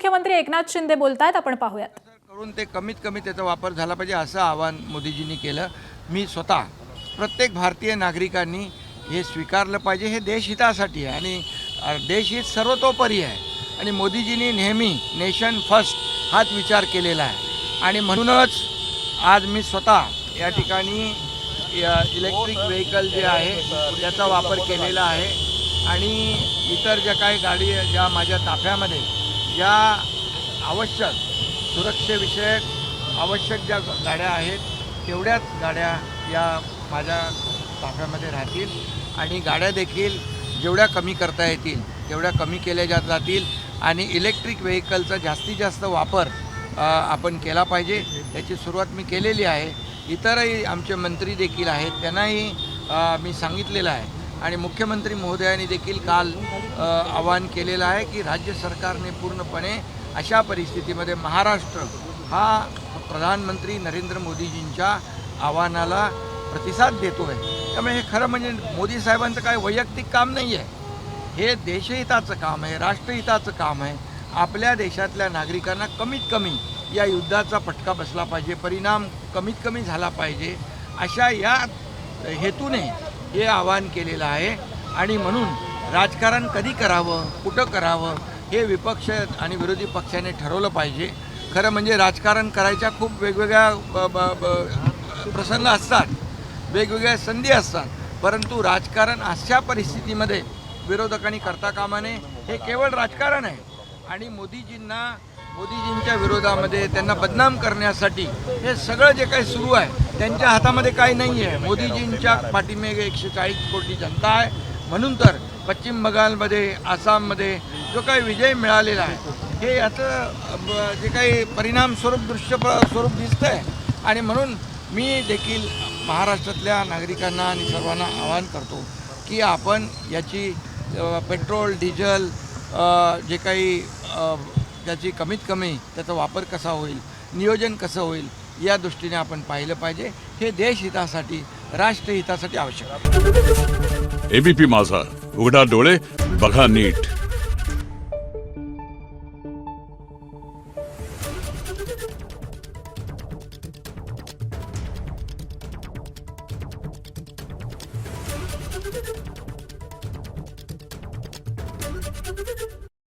मुख्यमंत्री एकनाथ शिंदे बोलतायत, आपण पाहूयात। करून ते कमीत कमी त्याचा वापर झाला पाहिजे असं आवाहन मोदीजींनी केलं। मी स्वतः प्रत्येक भारतीय नागरिकांनी हे स्वीकारलं पाहिजे। हे देशहितासाठी आहे आणि देशहित सर्वतोपरी आहे आणि मोदीजींनी नेहमी नेशन फर्स्ट हाच विचार केलेला आहे आणि म्हणूनच आज मी स्वतः या ठिकाणी इलेक्ट्रिक व्हेकल जे आहे त्याचा वापर केलेला आहे आणि इतर ज्या काही गाडी ज्या माझ्या ताफ्यामध्ये ज्या आवश्यक सुरक्षेविषयक आवश्यक ज्या गाड्या आहेत तेवढ्याच गाड्या या माझ्या ताफ्यामध्ये राहतील आणि गाड्या देखील जेवढ्या कमी करता येतील तेवढ्या कमी केल्या जातील आणि इलेक्ट्रिक व्हेकलचा जास्तीत जास्त वापर आपण केला पाहिजे। याची सुरुवात मी केलेली आहे। इतरही आमचे मंत्री देखील आहेत, त्यांनाही मी सांगितलेलं आहे आणि मुख्यमंत्री महोदयांनी देखील काल आवाहन केलेलं आहे की राज्य सरकारने पूर्णपणे अशा परिस्थितीमध्ये महाराष्ट्र हा प्रधानमंत्री नरेंद्र मोदीजींच्या आव्हानाला प्रतिसाद देतो आहे। त्यामुळे हे खरं म्हणजे मोदी साहेबांचं काय वैयक्तिक काम नाही आहे, हे देशहिताचं काम आहे, राष्ट्रहिताचं काम आहे। आपल्या देशातल्या नागरिकांना कमीत कमी या युद्धाचा फटका बसला पाहिजे, परिणाम कमीत कमी झाला पाहिजे, अशा या हेतूने हे आवाहन केलेलं आहे। आणि म्हणून राजकारण कधी करावं, कुठं करावं हे विपक्ष आणि विरोधी पक्षाने ठरवलं पाहिजे। खरं म्हणजे राजकारण करायच्या खूप वेगवेगळ्या प्रसंग असतात, वेगवेगळ्या संधी असतात, परंतु राजकारण अशा परिस्थितीमध्ये विरोधकांनी करता कामा नये। हे केवळ राजकारण आहे आणि मोदीजींच्या विरोधामध्ये त्यांना बदनाम करण्यासाठी हे सगळं जे काही सुरू आहे त्यांच्या हातामध्ये काही नाही आहे। मोदीजींच्या पाठीमागे 140 कोटी जनता आहे, म्हणून तर पश्चिम बंगालमध्ये आसाममध्ये जो काही विजय मिळालेला आहे हे याचं जे काही परिणाम स्वरूप दिसतं आहे आणि म्हणून मी देखील महाराष्ट्रातल्या नागरिकांना आणि सर्वांना आवाहन करतो की आपण याची पेट्रोल डिझेल जे काही त्याची कमीत कमी त्याचा वापर कसा होईल, नियोजन कसं होईल या दृष्टीने आपण पाहिलं पाहिजे। हे देशहितासाठी राष्ट्रहितासाठी आवश्यक आहे। एबीपी माझा, उघडा डोळे बघा नीट। Thank you.